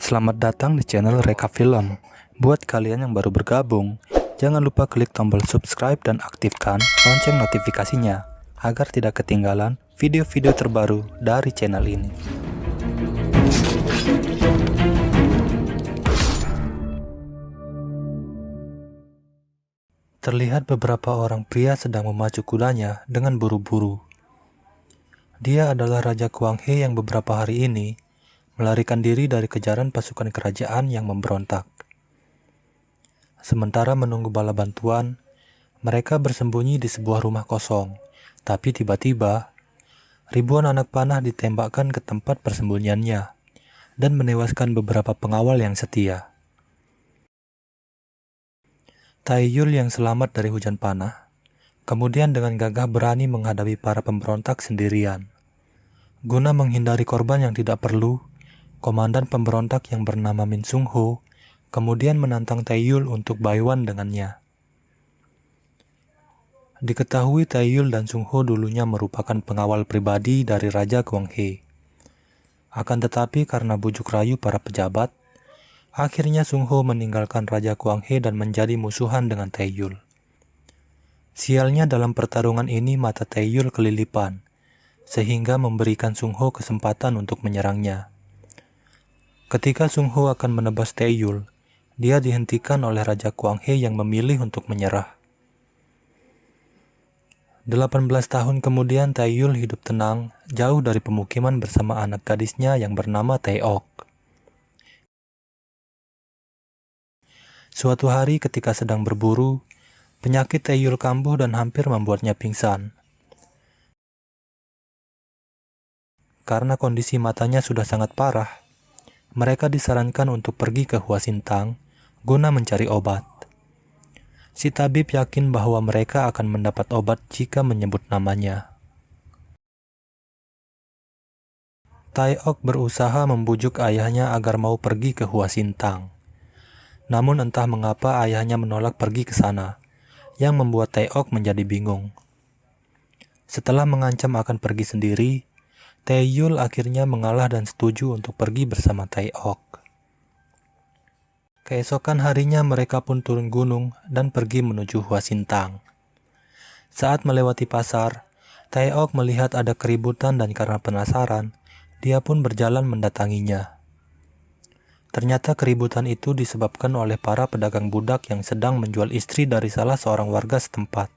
Selamat datang di channel Reka Film. Buat kalian yang baru bergabung, jangan lupa klik tombol subscribe dan aktifkan lonceng notifikasinya agar tidak ketinggalan video-video terbaru dari channel ini. Terlihat beberapa orang pria sedang memacu kudanya dengan buru-buru. Dia adalah Raja Kuang He yang beberapa hari ini melarikan diri dari kejaran pasukan kerajaan yang memberontak. Sementara menunggu bala bantuan, mereka bersembunyi di sebuah rumah kosong. Tapi tiba-tiba, ribuan anak panah ditembakkan ke tempat persembunyiannya dan menewaskan beberapa pengawal yang setia. Taeyul yang selamat dari hujan panah, kemudian dengan gagah berani menghadapi para pemberontak sendirian. Guna menghindari korban yang tidak perlu, komandan pemberontak yang bernama Min Sung Ho kemudian menantang Taeyul untuk baiwan dengannya. Diketahui Taeyul dan Sung Ho dulunya merupakan pengawal pribadi dari Raja Kuang He. Akan tetapi karena bujuk rayu para pejabat, akhirnya Sung Ho meninggalkan Raja Kuang He dan menjadi musuhan dengan Taeyul. Sialnya dalam pertarungan ini mata Taeyul kelilipan, sehingga memberikan Sung Ho kesempatan untuk menyerangnya. Ketika Sung Ho akan menebas Taeyul, dia dihentikan oleh Raja Kuang He yang memilih untuk menyerah. 18 tahun kemudian Taeyul hidup tenang, jauh dari pemukiman bersama anak gadisnya yang bernama Taeok. Suatu hari ketika sedang berburu, penyakit Taeyul kambuh dan hampir membuatnya pingsan. Karena kondisi matanya sudah sangat parah, mereka disarankan untuk pergi ke Huasintang guna mencari obat. Si tabib yakin bahwa mereka akan mendapat obat jika menyebut namanya. Taeok berusaha membujuk ayahnya agar mau pergi ke Huasintang. Namun entah mengapa ayahnya menolak pergi ke sana, yang membuat Taeok menjadi bingung. Setelah mengancam akan pergi sendiri, Taeyul akhirnya mengalah dan setuju untuk pergi bersama Taeok. Keesokan harinya mereka pun turun gunung dan pergi menuju Huasintang. Saat melewati pasar, Taeok melihat ada keributan dan karena penasaran, dia pun berjalan mendatanginya. Ternyata keributan itu disebabkan oleh para pedagang budak yang sedang menjual istri dari salah seorang warga setempat.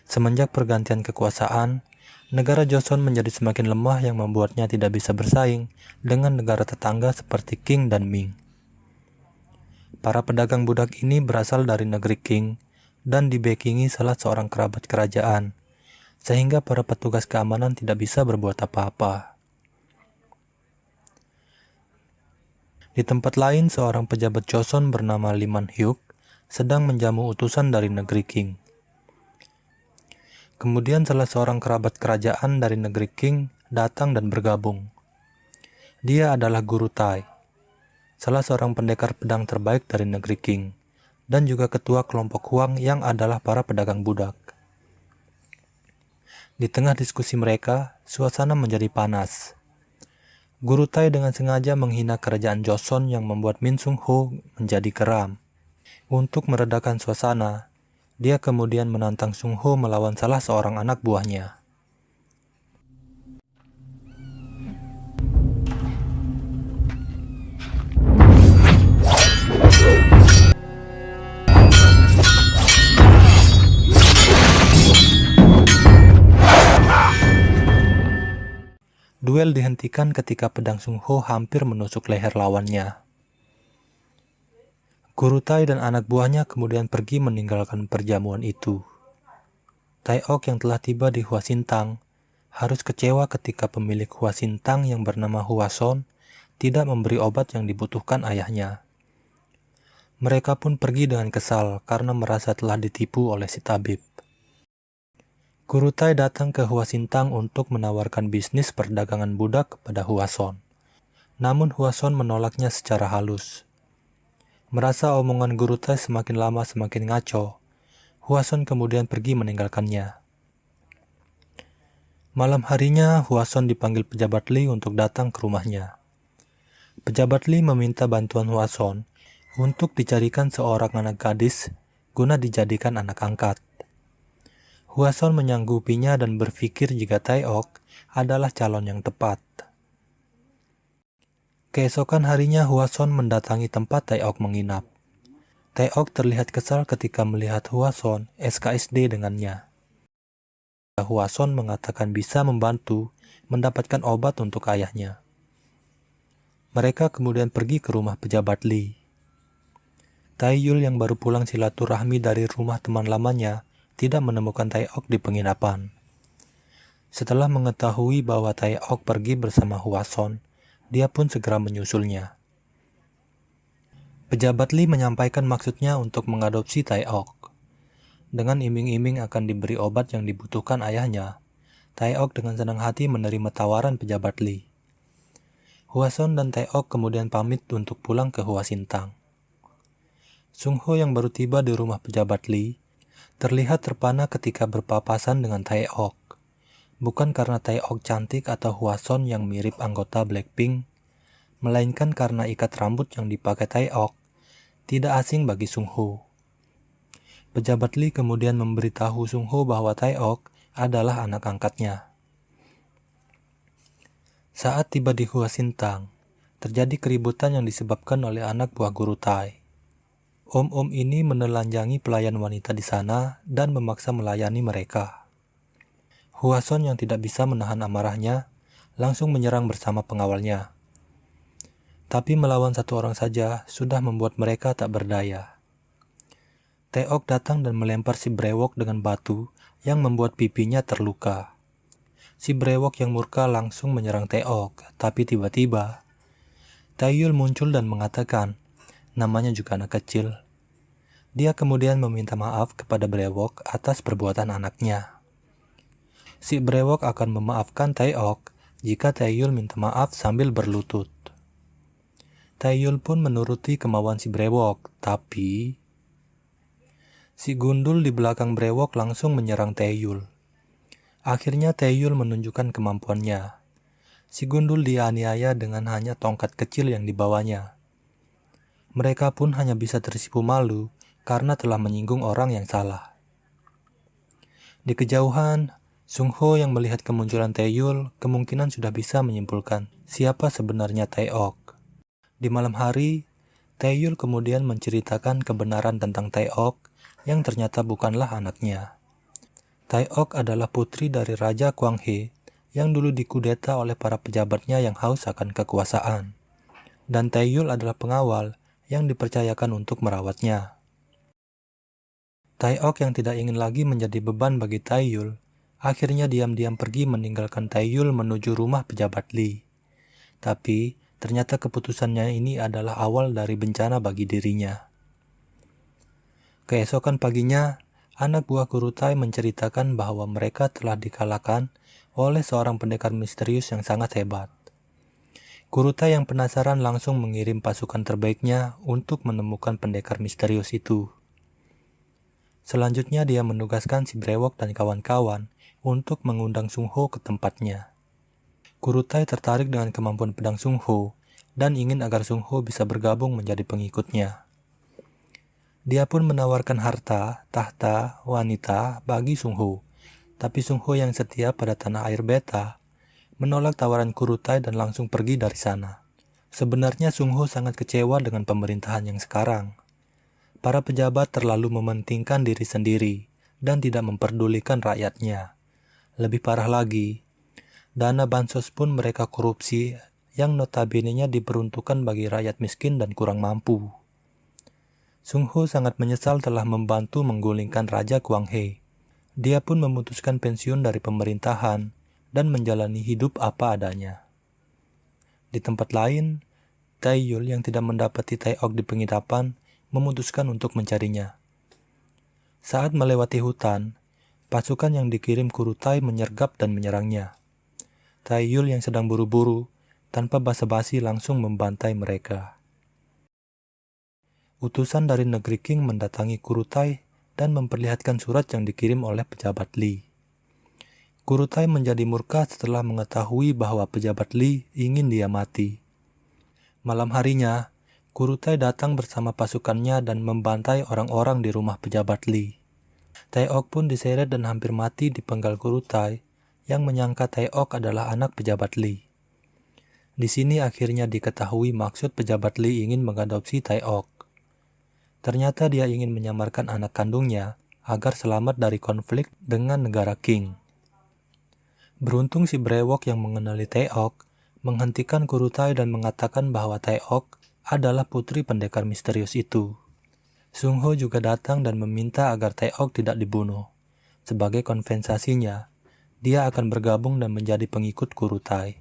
Semenjak pergantian kekuasaan, negara Joseon menjadi semakin lemah yang membuatnya tidak bisa bersaing dengan negara tetangga seperti Qing dan Ming. Para pedagang budak ini berasal dari negeri Qing dan dibekingi salah seorang kerabat kerajaan, sehingga para petugas keamanan tidak bisa berbuat apa-apa. Di tempat lain, seorang pejabat Joseon bernama Lee Man-hyuk sedang menjamu utusan dari negeri Qing. Kemudian salah seorang kerabat kerajaan dari negeri Qing datang dan bergabung. Dia adalah Guru Tai, salah seorang pendekar pedang terbaik dari negeri Qing, dan juga ketua kelompok Huang yang adalah para pedagang budak. Di tengah diskusi mereka, suasana menjadi panas. Guru Tai dengan sengaja menghina kerajaan Joseon yang membuat Min Sung Ho menjadi geram. Untuk meredakan suasana, dia kemudian menantang Sung Ho melawan salah seorang anak buahnya. Duel dihentikan ketika pedang Sung Ho hampir menusuk leher lawannya. Guru Tai dan anak buahnya kemudian pergi meninggalkan perjamuan itu. Taeok yang telah tiba di Huasintang harus kecewa ketika pemilik Huasintang yang bernama Huason tidak memberi obat yang dibutuhkan ayahnya. Mereka pun pergi dengan kesal karena merasa telah ditipu oleh si tabib. Guru Tai datang ke Huasintang untuk menawarkan bisnis perdagangan budak kepada Huason. Namun Huason menolaknya secara halus. Merasa omongan Guru Tai semakin lama semakin ngaco, Huason kemudian pergi meninggalkannya. Malam harinya, Huason dipanggil pejabat Li untuk datang ke rumahnya. Pejabat Li meminta bantuan Hwason untuk dicarikan seorang anak gadis guna dijadikan anak angkat. Hwason menyanggupinya dan berpikir jika Taeok adalah calon yang tepat. Keesokan harinya Hwason mendatangi tempat Taeok menginap. Taeok terlihat kesal ketika melihat Hwason SKSD dengannya. Hwason mengatakan bisa membantu mendapatkan obat untuk ayahnya. Mereka kemudian pergi ke rumah pejabat Li. Taeyul yang baru pulang silaturahmi dari rumah teman lamanya tidak menemukan Taeok di penginapan. Setelah mengetahui bahwa Taeok pergi bersama Hwason, dia pun segera menyusulnya. Pejabat Li menyampaikan maksudnya untuk mengadopsi Taeok. Dengan iming-iming akan diberi obat yang dibutuhkan ayahnya, Taeok dengan senang hati menerima tawaran pejabat Li. Hwason dan Taeok kemudian pamit untuk pulang ke Hwasintang. Sungho yang baru tiba di rumah pejabat Li terlihat terpana ketika berpapasan dengan Taeok. Bukan karena Taeok cantik atau Hwason yang mirip anggota Blackpink, melainkan karena ikat rambut yang dipakai Taeok tidak asing bagi Sungho. Pejabat Li kemudian memberitahu Sungho bahwa Taeok adalah anak angkatnya. Saat tiba di Hwasintang, terjadi keributan yang disebabkan oleh anak buah guru Tai. Om-om ini menelanjangi pelayan wanita di sana dan memaksa melayani mereka. Hwason yang tidak bisa menahan amarahnya langsung menyerang bersama pengawalnya. Tapi melawan satu orang saja sudah membuat mereka tak berdaya. Taeok datang dan melempar si brewok dengan batu yang membuat pipinya terluka. Si brewok yang murka langsung menyerang Taeok, tapi tiba-tiba Taeyul muncul dan mengatakan, namanya juga anak kecil. Dia kemudian meminta maaf kepada brewok atas perbuatan anaknya. Si brewok akan memaafkan Taeok jika Taeyul minta maaf sambil berlutut. Taeyul pun menuruti kemauan si brewok, tapi si gundul di belakang brewok langsung menyerang Taeyul. Akhirnya Taeyul menunjukkan kemampuannya. Si gundul dianiaya dengan hanya tongkat kecil yang dibawanya. Mereka pun hanya bisa tersipu malu karena telah menyinggung orang yang salah. Di kejauhan, Sungho yang melihat kemunculan Taeyul kemungkinan sudah bisa menyimpulkan siapa sebenarnya Taeok. Di malam hari, Taeyul kemudian menceritakan kebenaran tentang Taeok yang ternyata bukanlah anaknya. Taeok adalah putri dari Raja Kwanghe yang dulu dikudeta oleh para pejabatnya yang haus akan kekuasaan. Dan Taeyul adalah pengawal yang dipercayakan untuk merawatnya. Taeok yang tidak ingin lagi menjadi beban bagi Taeyul, akhirnya diam-diam pergi meninggalkan Taeyul menuju rumah pejabat Li. Tapi, ternyata keputusannya ini adalah awal dari bencana bagi dirinya. Keesokan paginya, anak buah guru Tai menceritakan bahwa mereka telah dikalahkan oleh seorang pendekar misterius yang sangat hebat. Guru Tai yang penasaran langsung mengirim pasukan terbaiknya untuk menemukan pendekar misterius itu. Selanjutnya dia menugaskan si brewok dan kawan-kawan untuk mengundang Sungho ke tempatnya. Guru Tai tertarik dengan kemampuan pedang Sungho dan ingin agar Sungho bisa bergabung menjadi pengikutnya. Dia pun menawarkan harta, tahta, wanita bagi Sungho. Tapi Sungho yang setia pada tanah air beta menolak tawaran Guru Tai dan langsung pergi dari sana. Sebenarnya Sungho sangat kecewa dengan pemerintahan yang sekarang. Para pejabat terlalu mementingkan diri sendiri dan tidak memperdulikan rakyatnya. Lebih parah lagi, dana bansos pun mereka korupsi yang notabene-nya diperuntukkan bagi rakyat miskin dan kurang mampu. Sungho sangat menyesal telah membantu menggulingkan Raja Kwanghe. Dia pun memutuskan pensiun dari pemerintahan dan menjalani hidup apa adanya. Di tempat lain, Taeyul yang tidak mendapati Taeok di penginapan memutuskan untuk mencarinya. Saat melewati hutan, pasukan yang dikirim Guru Tai menyergap dan menyerangnya. Taeyul yang sedang buru-buru, tanpa basa-basi langsung membantai mereka. Utusan dari negeri Qing mendatangi Guru Tai dan memperlihatkan surat yang dikirim oleh pejabat Li. Guru Tai menjadi murka setelah mengetahui bahwa pejabat Li ingin dia mati. Malam harinya, Kurutai datang bersama pasukannya dan membantai orang-orang di rumah pejabat Li. Taeok pun diseret dan hampir mati dipenggal Kurutai yang menyangka Taeok adalah anak pejabat Li. Di sini akhirnya diketahui maksud pejabat Li ingin mengadopsi Taeok. Ternyata dia ingin menyamarkan anak kandungnya agar selamat dari konflik dengan negara Qing. Beruntung si brewok yang mengenali Taeok menghentikan Kurutai dan mengatakan bahwa Taeok adalah putri pendekar misterius itu. Sung Ho juga datang dan meminta agar Taeok tidak dibunuh. Sebagai kompensasinya, dia akan bergabung dan menjadi pengikut Kurutai.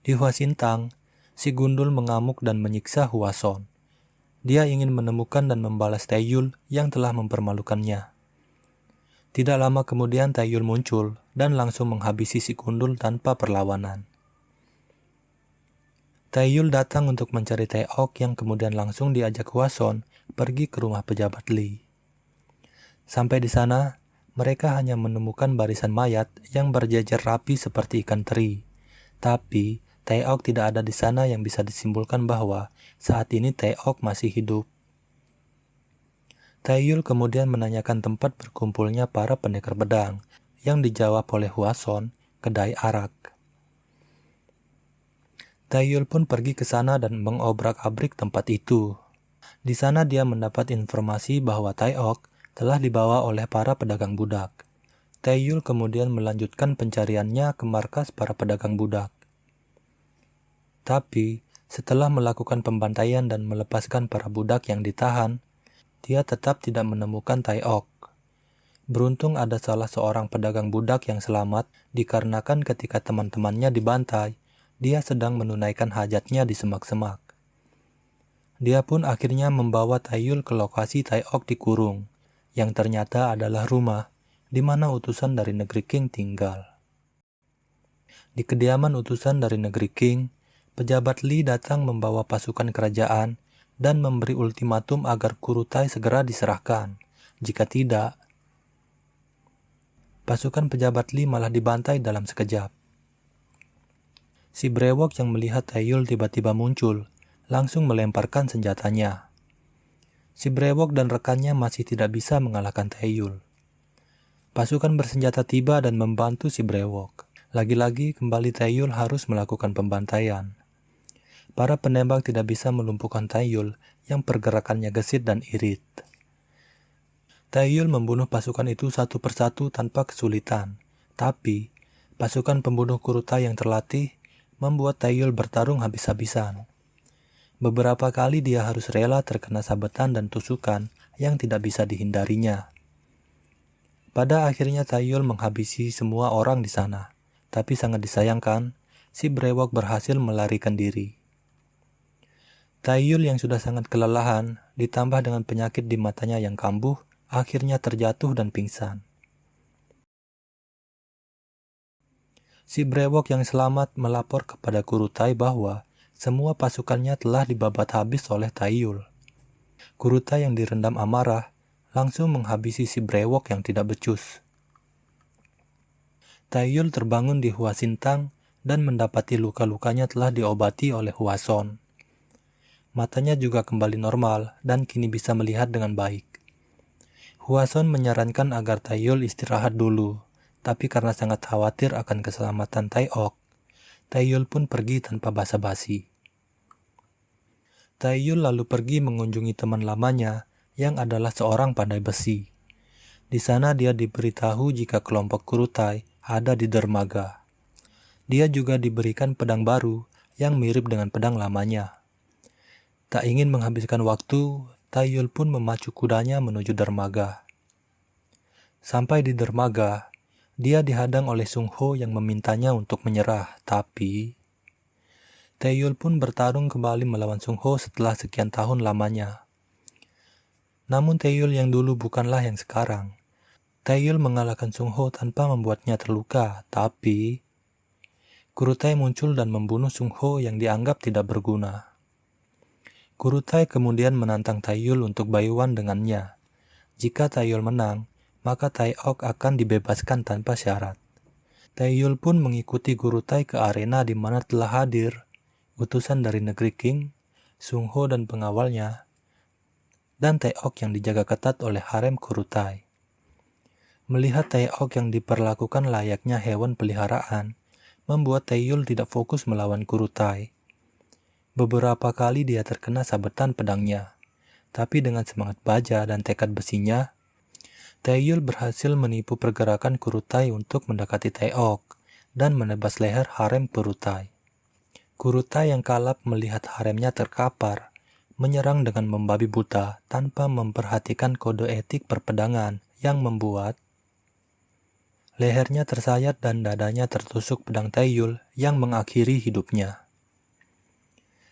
Di Hwasintang, si Gundul mengamuk dan menyiksa Hwason. Dia ingin menemukan dan membalas Taeyul yang telah mempermalukannya. Tidak lama kemudian Taeyul muncul dan langsung menghabisi si Gundul tanpa perlawanan. Taeyul datang untuk mencari Taeok yang kemudian langsung diajak Hwason pergi ke rumah pejabat Li. Sampai di sana, mereka hanya menemukan barisan mayat yang berjejer rapi seperti ikan teri. Tapi, Taeok tidak ada di sana yang bisa disimpulkan bahwa saat ini Taeok masih hidup. Taeyul kemudian menanyakan tempat berkumpulnya para pendekar pedang yang dijawab oleh Hwason, kedai arak. Taeyul pun pergi ke sana dan mengobrak-abrik tempat itu. Di sana dia mendapat informasi bahwa Taeok telah dibawa oleh para pedagang budak. Taeyul kemudian melanjutkan pencariannya ke markas para pedagang budak. Tapi, setelah melakukan pembantaian dan melepaskan para budak yang ditahan, dia tetap tidak menemukan Taeok. Beruntung ada salah seorang pedagang budak yang selamat dikarenakan ketika teman-temannya dibantai, dia sedang menunaikan hajatnya di semak-semak. Dia pun akhirnya membawa Taeyul ke lokasi Taeok dikurung, yang ternyata adalah rumah di mana utusan dari negeri Qing tinggal. Di kediaman utusan dari negeri Qing, pejabat Li datang membawa pasukan kerajaan dan memberi ultimatum agar Kurutai segera diserahkan. Jika tidak, pasukan pejabat Li malah dibantai dalam sekejap. Si brewok yang melihat Taeyul tiba-tiba muncul, langsung melemparkan senjatanya. Si brewok dan rekannya masih tidak bisa mengalahkan Taeyul. Pasukan bersenjata tiba dan membantu si brewok. Lagi-lagi kembali Taeyul harus melakukan pembantaian. Para penembak tidak bisa melumpuhkan Taeyul yang pergerakannya gesit dan irit. Taeyul membunuh pasukan itu satu persatu tanpa kesulitan. Tapi, pasukan pembunuh Kurutai yang terlatih membuat Taeyul bertarung habis-habisan. Beberapa kali dia harus rela terkena sabetan dan tusukan yang tidak bisa dihindarinya. Pada akhirnya Taeyul menghabisi semua orang di sana. Tapi sangat disayangkan, si brewok berhasil melarikan diri. Taeyul yang sudah sangat kelelahan, ditambah dengan penyakit di matanya yang kambuh, akhirnya terjatuh dan pingsan. Si brewok yang selamat melapor kepada Kurutai bahwa semua pasukannya telah dibabat habis oleh Taeyul. Kurutai yang direndam amarah langsung menghabisi si brewok yang tidak becus. Taeyul terbangun di Hwasintang dan mendapati luka-lukanya telah diobati oleh Hwason. Matanya juga kembali normal dan kini bisa melihat dengan baik. Hwason menyarankan agar Taeyul istirahat dulu, tapi karena sangat khawatir akan keselamatan Taeok, Taeyul pun pergi tanpa basa-basi. Taeyul lalu pergi mengunjungi teman lamanya yang adalah seorang pandai besi. Di sana dia diberitahu jika kelompok Kurutai ada di dermaga. Dia juga diberikan pedang baru yang mirip dengan pedang lamanya. Tak ingin menghabiskan waktu, Taeyul pun memacu kudanya menuju dermaga. Sampai di dermaga, dia dihadang oleh Sung Ho yang memintanya untuk menyerah, tapi Taeyul pun bertarung kembali melawan Sung Ho setelah sekian tahun lamanya. Namun Taeyul yang dulu bukanlah yang sekarang. Taeyul mengalahkan Sung Ho tanpa membuatnya terluka, tapi Kurutai muncul dan membunuh Sung Ho yang dianggap tidak berguna. Kurutai kemudian menantang Taeyul untuk bayuan dengannya. Jika Taeyul menang, maka Taeok akan dibebaskan tanpa syarat. Taeyul pun mengikuti Kurutai ke arena di mana telah hadir utusan dari negeri King, Sung Ho dan pengawalnya, dan Taeok yang dijaga ketat oleh harem Kurutai. Melihat Taeok yang diperlakukan layaknya hewan peliharaan, membuat Taeyul tidak fokus melawan Kurutai. Beberapa kali dia terkena sabetan pedangnya, tapi dengan semangat baja dan tekad besinya, Taeyul berhasil menipu pergerakan Kurutai untuk mendekati Taeok dan menebas leher harem Kurutai. Kurutai yang kalap melihat haremnya terkapar, menyerang dengan membabi buta tanpa memperhatikan kode etik perpedangan yang membuat lehernya tersayat dan dadanya tertusuk pedang Taeyul yang mengakhiri hidupnya.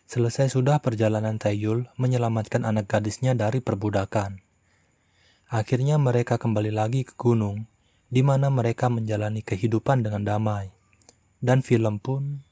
Selesai sudah perjalanan Taeyul menyelamatkan anak gadisnya dari perbudakan. Akhirnya mereka kembali lagi ke gunung, di mana mereka menjalani kehidupan dengan damai. Dan film pun